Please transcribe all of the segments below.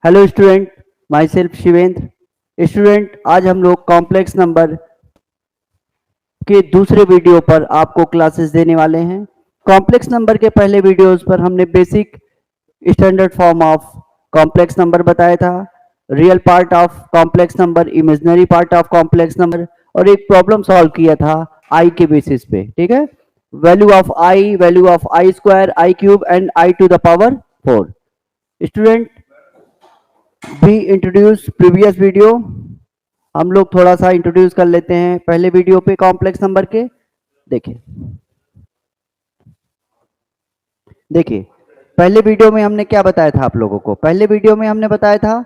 Hello student, my self Shivendra. Student, आज हम लोग कॉम्प्लेक्स नंबर के दूसरे वीडियो पर आपको क्लासेस देने वाले हैं। कॉम्प्लेक्स नंबर के पहले वीडियोस पर हमने basic standard form of complex number बताया था, real part of complex number, imaginary part of complex number, और एक प्रॉब्लम सॉल्व किया था आई के बेसिस पे। ठीक है, value of i square, i cube and i to the power 4। Student, we introduce previous video. हम लोग थोड़ा सा इंट्रोड्यूस कर लेते हैं पहले वीडियो पे कॉम्प्लेक्स नंबर के। देखिए देखिए पहले वीडियो में हमने क्या बताया था आप लोगों को? पहले वीडियो में हमने बताया था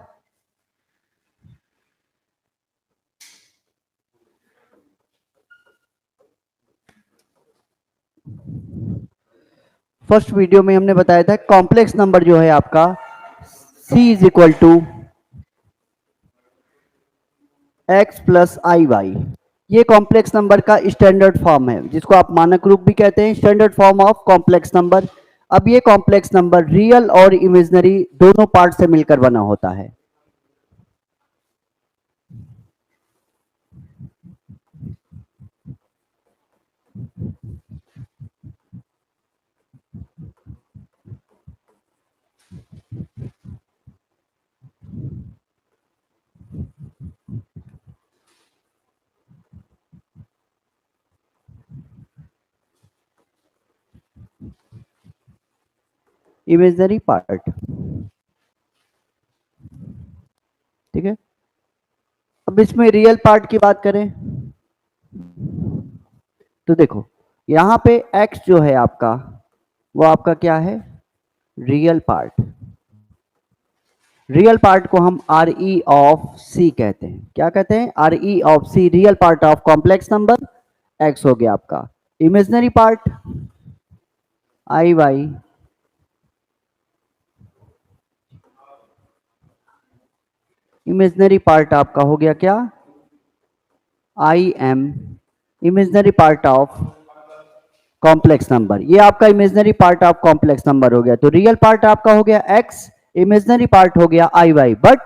फर्स्ट वीडियो में हमने बताया था कॉम्प्लेक्स नंबर जो है आपका c is equal to x plus i y. ये कॉम्प्लेक्स नंबर का स्टैंडर्ड फॉर्म है, जिसको आप मानक रूप भी कहते हैं, standard form of complex number. अब ये कॉम्प्लेक्स नंबर रियल और इमेजिनरी दोनों पार्ट से मिलकर बना होता है। इमेजिनरी पार्ट, ठीक है। अब इसमें रियल पार्ट की बात करें तो देखो, यहां पे x जो है आपका, वो आपका क्या है? Real part. रियल पार्ट को हम आर ई ऑफ सी कहते हैं। क्या कहते हैं? R e of c, real part of complex number x हो गया आपका। Imaginary part i y, imaginary part आपका हो गया क्या? I m, imaginary part of complex number. ये आपका imaginary part of complex number हो गया। तो रियल पार्ट आपका हो गया x, इमेजिनरी पार्ट हो गया आई वाई। बट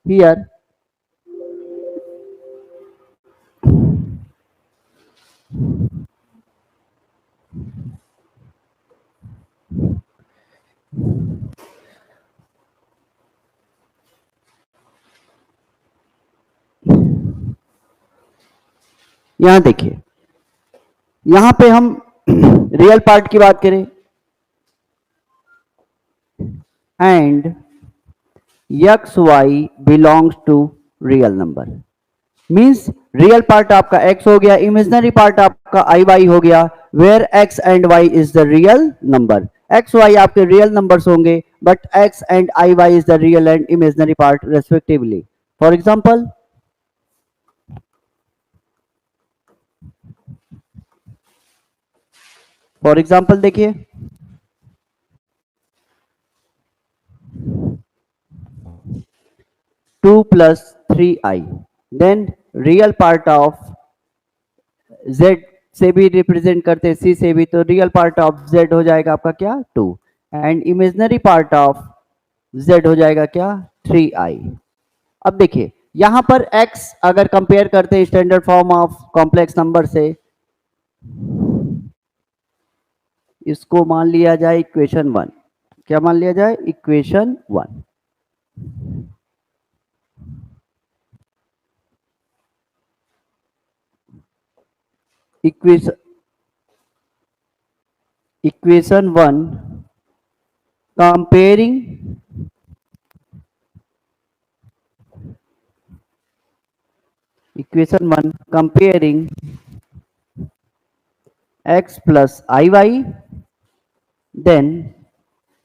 हियर यहां देखिए, यहां पे हम रियल पार्ट की बात करें and x y belongs to real number, means real part आपका x हो गया, इमेजिनरी पार्ट आपका आई वाई हो गया, where x and y is the real number. x y आपके रियल नंबर्स होंगे, but x and i y is the real and imaginary part respectively. For example, देखिए, 2 + 3i, then real part of z से भी represent करते हैं, c से भी, तो रियल पार्ट ऑफ z हो जाएगा आपका क्या? 2, and imaginary part of z हो जाएगा क्या? 3i। अब देखिए, यहां पर x अगर कंपेयर करते हैं standard form of complex number से, इसको मान लिया जाए इक्वेशन 1। क्या मान लिया जाए? Equation 1। Equation 1 comparing x plus i y, then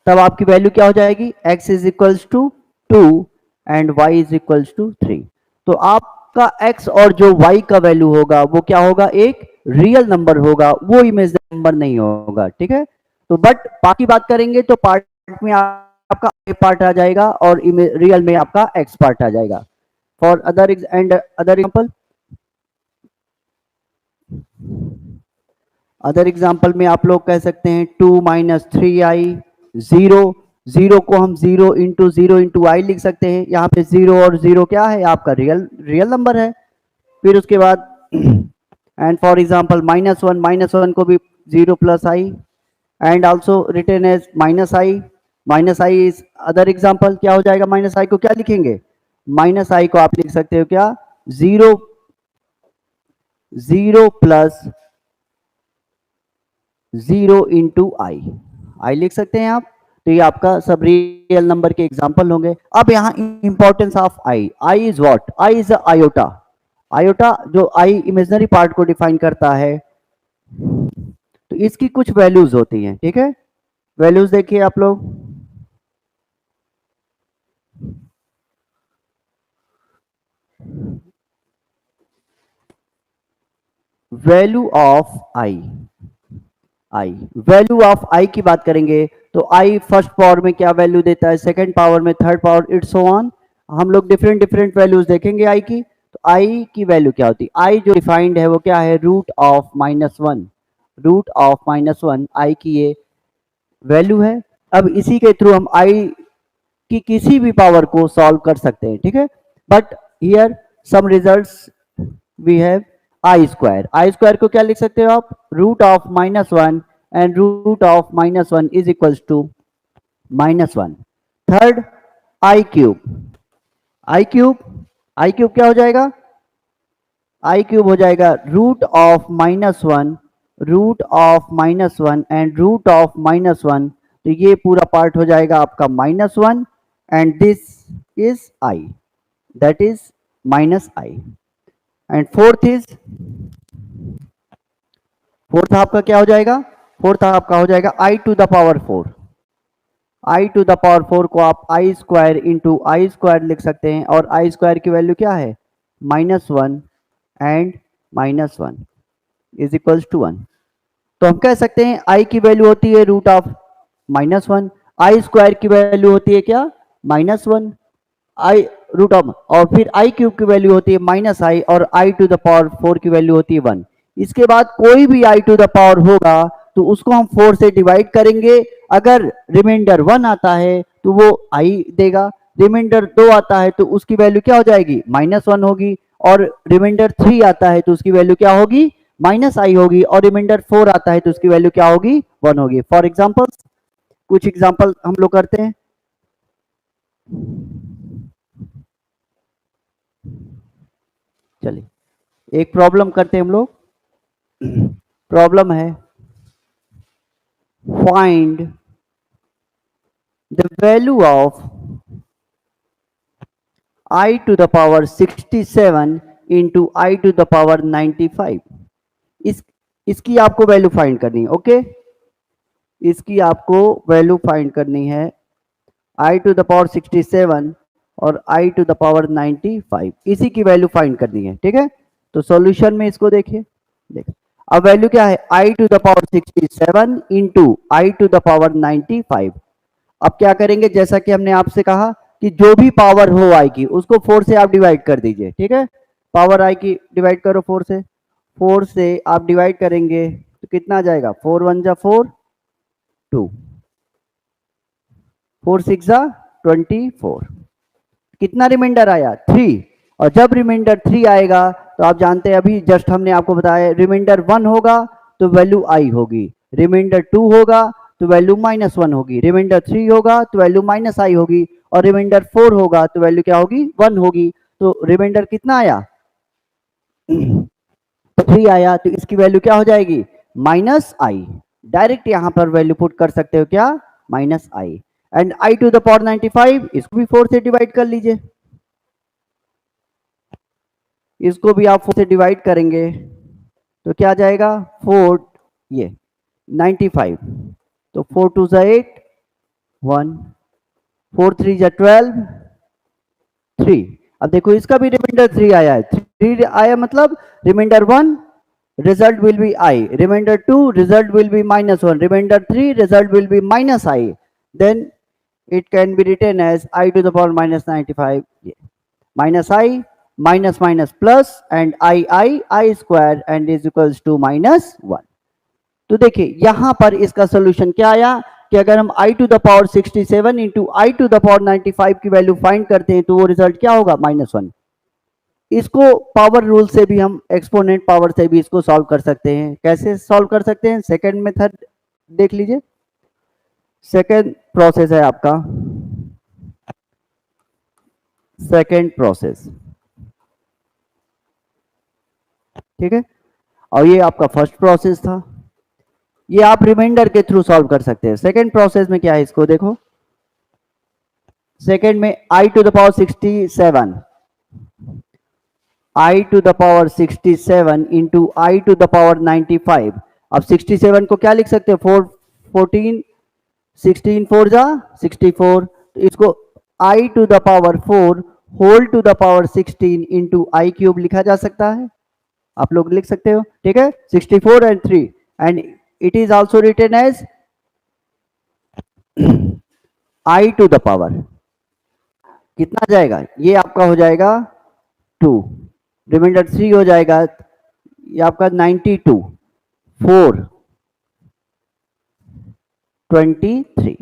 तब आपकी वैल्यू क्या हो जाएगी? x is equals to 2 and y is equals to 3। तो आपका x और जो y का वैल्यू होगा वो क्या होगा? एक रियल नंबर होगा, वो इमेजिनरी नंबर नहीं होगा। ठीक है, तो बट बाकी बात करेंगे तो पार्ट में आपका y पार्ट आ जाएगा और रियल में आपका x पार्ट आ जाएगा। फॉर अदर एग्जाम्पल, में आप लोग कह सकते हैं 2 - 3i 0, जीरो को हम जीरो इंटू आई लिख सकते हैं। यहाँ पे जीरो और जीरो क्या है, आपका रियल नंबर है। फिर उसके बाद and for example minus one को भी zero plus i and also return as minus i is other example. क्या हो जाएगा, माइनस आई को क्या लिखेंगे, माइनस आई को आप लिख सकते हो क्या, जीरो प्लस जीरो इंटू आई लिख सकते हैं आप। तो ये आपका सब रियल नंबर के एग्जाम्पल होंगे। अब यहाँ importance of I is what, I is iota. Iota जो आई इमेजिनरी पार्ट को डिफाइन करता है, तो इसकी कुछ वैल्यूज होती हैं, ठीक है। वैल्यूज देखिए आप लोग, value of i value of i की बात करेंगे तो आई फर्स्ट पावर में क्या वैल्यू देता है, सेकंड पावर में, third power, it's so on. हम लोग डिफरेंट डिफरेंट वैल्यूज देखेंगे आई की। तो आई की वैल्यू क्या होती है, आई जो डिफाइंड है वो क्या है, रूट ऑफ माइनस वन आई की ये वैल्यू है। अब इसी के थ्रू हम आई की किसी भी पावर को सॉल्व कर सकते हैं, ठीक है। But here some results we have i square को क्या लिख सकते हो आप, root of minus one and root of minus one is equals to minus one. Third i cube क्या हो जाएगा, आई क्यूब हो जाएगा root of minus one and root of minus one. तो ये पूरा पार्ट हो जाएगा आपका minus one and this is i, that is minus i. And fourth आपका क्या हो जाएगा, फोर्थ आपका हो जाएगा आई टू द पावर फोर को आप आई स्क्वायर इंटू आई स्क्वायर लिख सकते हैं। और आई स्क्वायर की वैल्यू क्या है, minus one and minus one is equals to one. तो हम कह सकते हैं आई की वैल्यू होती है root of minus one, i square की वैल्यू होती है क्या, minus one, i root of, और फिर आई क्यूब की वैल्यू होती है माइनस आई, और आई टू द पावर फोर की वैल्यू होती है वन। इसके बाद कोई भी आई टू द पावर होगा तो उसको हम फोर से डिवाइड करेंगे। अगर रिमाइंडर वन आता है तो वो आई देगा, रिमाइंडर दो आता है तो उसकी वैल्यू क्या हो जाएगी, माइनस वन होगी, और रिमाइंडर थ्री आता है तो उसकी वैल्यू क्या होगी, माइनस आई होगी, और रिमाइंडर फोर आता है तो उसकी वैल्यू क्या होगी, वन होगी। फॉर एग्जाम्पल कुछ एग्जाम्पल हम लोग करते हैं। चलिए एक प्रॉब्लम करते हैं हम लोग। प्रॉब्लम है find the value of i to the power 67 into i to the power 95। इसकी आपको वैल्यू फाइंड करनी है, ओके। इसकी आपको वैल्यू फाइंड करनी है आई टू द पावर 67 और आई टू द पावर 95, इसी की वैल्यू फाइंड करनी है, ठीक है। तो सॉल्यूशन में इसको देखिए, अब वैल्यू क्या है, i to the power 67 into i to the power 95। अब क्या करेंगे, जैसा कि हमने आपसे कहा कि जो भी पावर हो आई की उसको फोर से आप डिवाइड कर दीजिए, ठीक है। पावर आई की डिवाइड करो फोर से आप डिवाइड करेंगे तो कितना आ जाएगा, फोर वन जा फोर, टू, फोर सिक्स जा 24, कितना रिमाइंडर आया, थ्री। और जब रिमाइंडर थ्री आएगा तो आप जानते हैं अभी जस्ट हमने आपको बताया, रिमाइंडर वन होगा तो वैल्यू आई होगी, रिमाइंडर टू होगा तो वैल्यू माइनस वन होगी, रिमाइंडर थ्री होगा तो वैल्यू माइनस आई होगी, और रिमाइंडर फोर होगा तो वैल्यू क्या होगी, वन होगी। तो रिमाइंडर कितना आया, तो थ्री आया, तो इसकी वैल्यू क्या हो जाएगी, माइनस आई। डायरेक्ट यहां पर वैल्यू पुट कर सकते हो क्या, minus i. And i to the power 95 इसको भी फोर से डिवाइड कर लीजिए, इसको भी आप फोर से डिवाइड करेंगे तो क्या आ जाएगा, फोर ये 95, तो फोर टू जा 8, 1, फोर थ्री जा 12, 3। अब देखो इसका भी रिमाइंडर थ्री आया है, थ्री आया मतलब reminder one result will be I, remainder 2 result will be minus 1, remainder 3 result will be minus I, then it can be written as I to the power minus 95, minus I minus minus plus and I square and is equals to minus 1। तो देखिए यहां पर इसका solution क्या आया कि अगर हम i to the power 67 into i to the power 95 की वैल्यू फाइंड करते हैं तो वो रिजल्ट क्या होगा, -1। इसको पावर रूल से भी हम एक्सपोनेंट पावर से भी इसको सॉल्व कर सकते हैं। कैसे सॉल्व कर सकते हैं, सेकंड मेथड देख लीजिए। सेकंड प्रोसेस है आपका सेकंड प्रोसेस, ठीक है, और ये आपका फर्स्ट प्रोसेस था। ये आप रिमाइंडर के थ्रू सॉल्व कर सकते हैं। सेकंड प्रोसेस में क्या है, इसको देखो। सेकंड में i to the power 67 i to the power 67 into i to the power 95। अब 67 को क्या लिख सकते हैं, 14 16 4 जा 64, तो इसको i to the power 4 whole to the power 16 into i cube लिखा जा सकता है। आप लोग लिख सकते हो, ठीक है। 64 and 3 and it is also written as i to the power कितना जाएगा, ये आपका हो जाएगा 2, रिमाइंडर 3 हो जाएगा, ये आपका 92 4 23,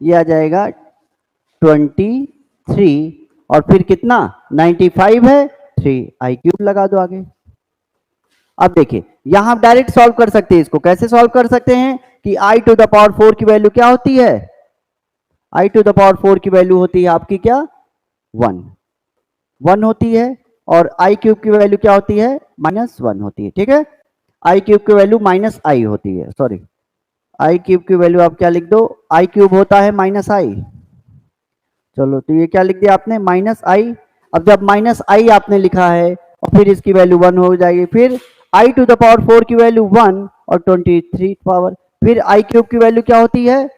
ये आ जाएगा 23 और फिर कितना 95 है 3, आई क्यूब लगा दो आगे। अब देखिए यहां आप डायरेक्ट सॉल्व कर सकते हैं। इसको कैसे सॉल्व कर सकते हैं कि i टू द पावर 4 की वैल्यू क्या होती है, i टू द पावर 4 की वैल्यू होती है आपकी क्या 1 होती है, और i क्यूब की वैल्यू क्या होती है -1 होती है, ठीक है। i क्यूब की वैल्यू -i होती है, सॉरी i क्यूब की वैल्यू आप क्या लिख दो, i क्यूब होता है -i, चलो तो ये क्या लिख दिया आपने -i। अब जब -i आपने लिखा है और फिर इसकी वैल्यू 1 हो जाएगी, फिर i टू द पावर 4 की वैल्यू 1 और 23 पावर, फिर i क्यूब की वैल्यू क्या होती है,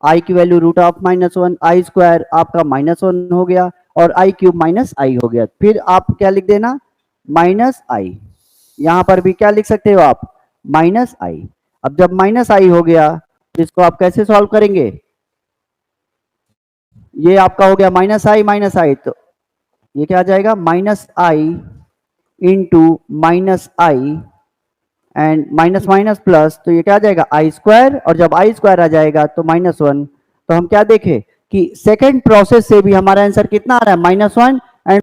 i की वैल्यू √1 i स्क्वायर आपका -1 हो गया और i क्यूब -i हो गया। फिर आप क्या लिख देना -i, यहां पर भी क्या लिख सकते हो आप -i। अब जब -i हो गया तो इसको आप कैसे सॉल्व करेंगे, ये आपका हो गया -i, तो ये क्या आ जाएगा -i into -i and minus minus plus, तो ये क्या आ जाएगा i स्क्वायर, और जब i स्क्वायर आ जाएगा तो -1। तो हम क्या देखें कि सेकंड प्रोसेस से भी हमारा आंसर कितना आ रहा है -1 एंड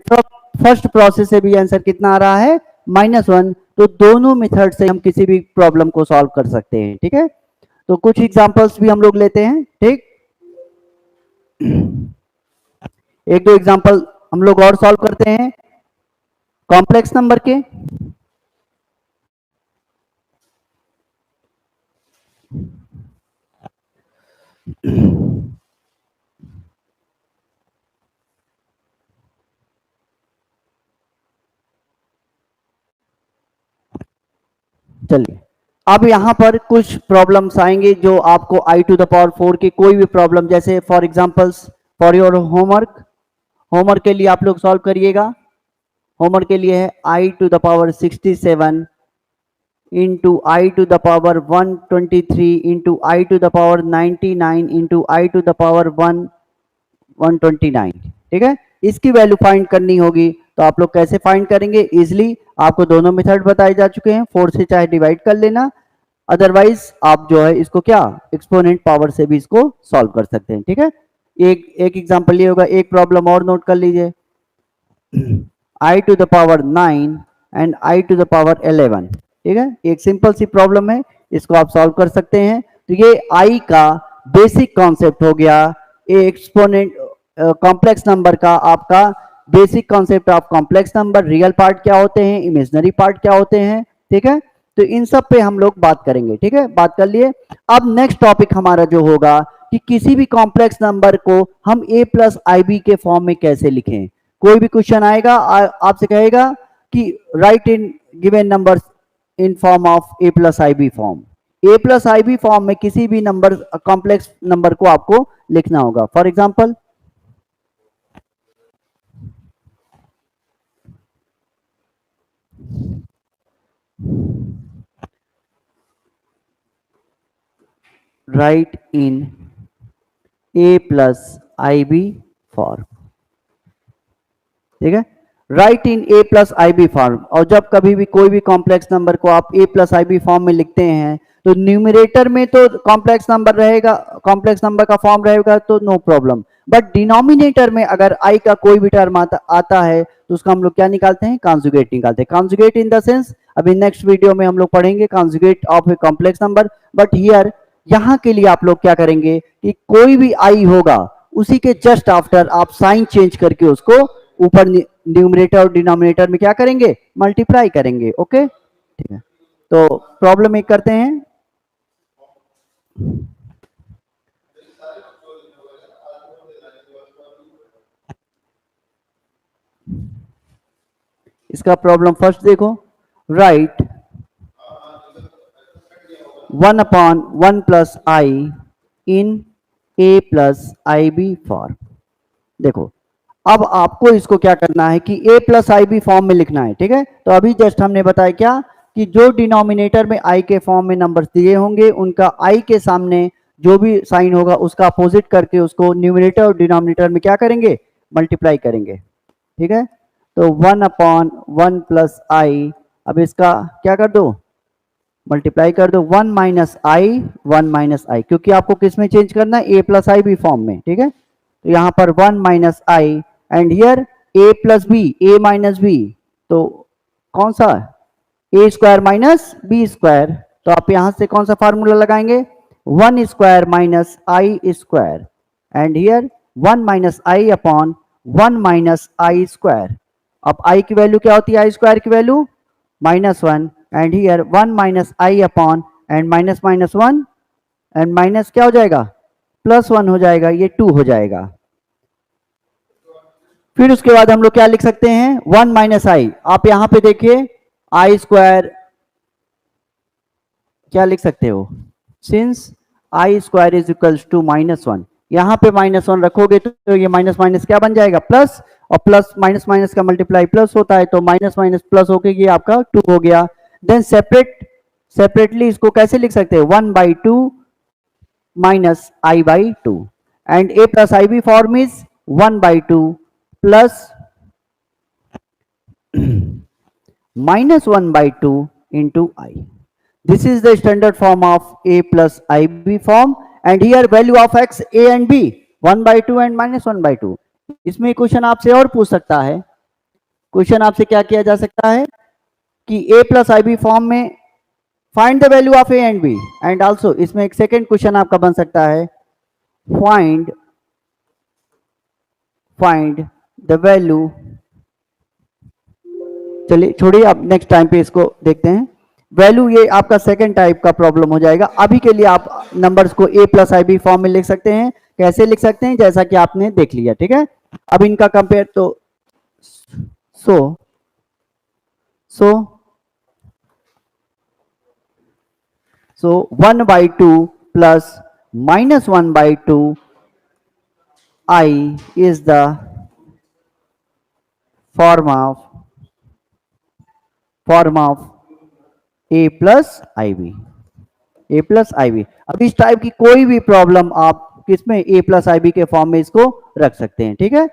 फर्स्ट प्रोसेस से भी आंसर कितना आ रहा है -1। तो दोनों मेथड से हम किसी भी प्रॉब्लम को सॉल्व कर सकते हैं, ठीक है। तो कुछ एग्जांपल्स भी हम लोग लेते हैं, ठीक। एक दो एग्जांपल हम लोग और सॉल्व करते हैं कॉम्प्लेक्स नंबर के। चलिए अब यहां पर कुछ प्रॉब्लम्स आएंगे जो आपको i टू द पावर 4 की कोई भी प्रॉब्लम, जैसे for examples for your homework के लिए आप लोग सॉल्व करिएगा। होमवर्क के लिए है i to the power 67 into i to the power 123 into i to the power 99 into i to the power 129, ठीक है। इसकी वैल्यू फाइंड करनी होगी, तो आप लोग कैसे फाइंड करेंगे, इजिली आपको दोनों मेथड बताए जा चुके हैं। 4 से चाहे डिवाइड कर लेना, अदरवाइज आप जो है इसको क्या एक्सपोनेंट पावर से भी इसको सॉल्व कर सकते हैं, ठीक है। एक एग्जांपल ये होगा, एक प्रॉब्लम और नोट कर लीजिए, i to the power 9 and i to the power 11, ठीक है। एक सिंपल सी प्रॉब्लम है, इसको आप सॉल्व कर सकते हैं। तो ये i का बेसिक कॉन्सेप्ट हो गया, एक्सपोनेंट कॉम्प्लेक्स नंबर का आपका basic concept of complex number, real part क्या होते हैं, इमेजिनरी पार्ट क्या होते हैं, ठीक है। तो इन सब पे हम लोग बात करेंगे, ठीक है, बात कर लिए। अब नेक्स्ट टॉपिक हमारा जो होगा कि किसी भी कॉम्प्लेक्स नंबर को हम a प्लस आई बी के फॉर्म में कैसे लिखें। कोई भी क्वेश्चन आएगा आपसे कहेगा कि write in given numbers in form of a plus i b form. a plus i b form में किसी भी नंबर कॉम्प्लेक्स नंबर को आपको लिखना होगा। For example write in a plus i b form, ठीक है, write in a plus i b form. और जब कभी भी कोई भी कॉम्प्लेक्स नंबर को आप a plus i b form में लिखते हैं तो न्यूमरेटर में तो कॉम्प्लेक्स नंबर रहेगा, कॉम्प्लेक्स नंबर का फॉर्म रहेगा तो नो प्रॉब्लम, बट डिनोमिनेटर में अगर आई का कोई भी टर्म आता है तो उसका हम लोग क्या निकालते हैं, कॉन्जुगेट निकालते हैं। कॉन्जुगेट इन द सेंस अभी नेक्स्ट वीडियो में हम लोग पढ़ेंगे conjugate of a complex number, but here यहां के लिए आप लोग क्या करेंगे कि कोई भी आई होगा उसी के जस्ट आफ्टर आप साइन चेंज करके उसको ऊपर न्यूमरेटर और डिनोमिनेटर में क्या करेंगे, मल्टीप्लाई करेंगे। ओके, ठीक है, तो प्रॉब्लम एक करते हैं। इसका प्रॉब्लम फर्स्ट देखो, write 1/1 plus i in a plus i b form. देखो अब आपको इसको क्या करना है कि a plus i b form में लिखना है, ठीक है। तो अभी जस्ट हमने बताया क्या कि जो डिनोमिनेटर में i के फॉर्म में नंबर्स दिए होंगे उनका i के सामने जो भी साइन होगा उसका अपोजिट करके उसको न्यूमरेटर और डिनोमिनेटर में क्या करेंगे, मल्टीप्लाई करेंगे, ठीक है। तो 1/1 प्लस आई, अब इसका क्या कर दो, मल्टीप्लाई कर दो 1 माइनस आई, 1 माइनस आई, क्योंकि आपको किस में चेंज करना है, a plus i b form में, ठीक है। तो यहां पर 1 minus i and here a plus b, a minus b, तो कौन सा, a square minus b square, तो आप यहां से कौन सा फार्मूला लगाएंगे, 1 square minus i square and here 1 minus i upon 1 minus i square. अब i की वैल्यू क्या होती है, आई स्क्वायर की value -1 and here 1 minus i upon and minus minus 1 and minus क्या हो जाएगा, +1 हो जाएगा, ये 2 हो जाएगा। फिर उसके बाद हम लोग क्या लिख सकते हैं, 1 माइनस आई, आप यहां पे देखिए आई स्क्वायर क्या लिख सकते हो, since i square is equals to -1, यहां पे -1 रखोगे तो ये माइनस माइनस क्या बन जाएगा, प्लस, और प्लस माइनस माइनस का मल्टीप्लाई प्लस होता है, तो माइनस माइनस प्लस होके ये आपका 2 हो गया। देन सेपरेटली इसको कैसे लिख सकते हैं, 1/2 minus i by 2 and a plus i b form is 1/2 plus -1/2 into I. This is the standard form of a plus ib form and here value of x a and b 1/2 and -1/2। इसमें question आपसे और पूछ सकता है, question आपसे क्या किया जा सकता है कि a plus i b form में find the value of a and b, and also इसमें एक सेकेंड क्वेश्चन आपका बन सकता है फाइंड द वैल्यू, चलिए छोड़िए, आप नेक्स्ट टाइम पे इसको देखते हैं वैल्यू, ये आपका सेकंड टाइप का प्रॉब्लम हो जाएगा। अभी के लिए आप नंबर्स को a plus i b form में लिख सकते हैं, कैसे लिख सकते हैं जैसा कि आपने देख लिया, ठीक है। अब इनका कंपेयर, तो so 1/2 plus -1/2 I is the form of a plus i b, a plus i b. अब इस टाइप की कोई भी प्रॉब्लम आप किसमें a प्लस आई बी के फॉर्म में इसको रख सकते हैं, ठीक है।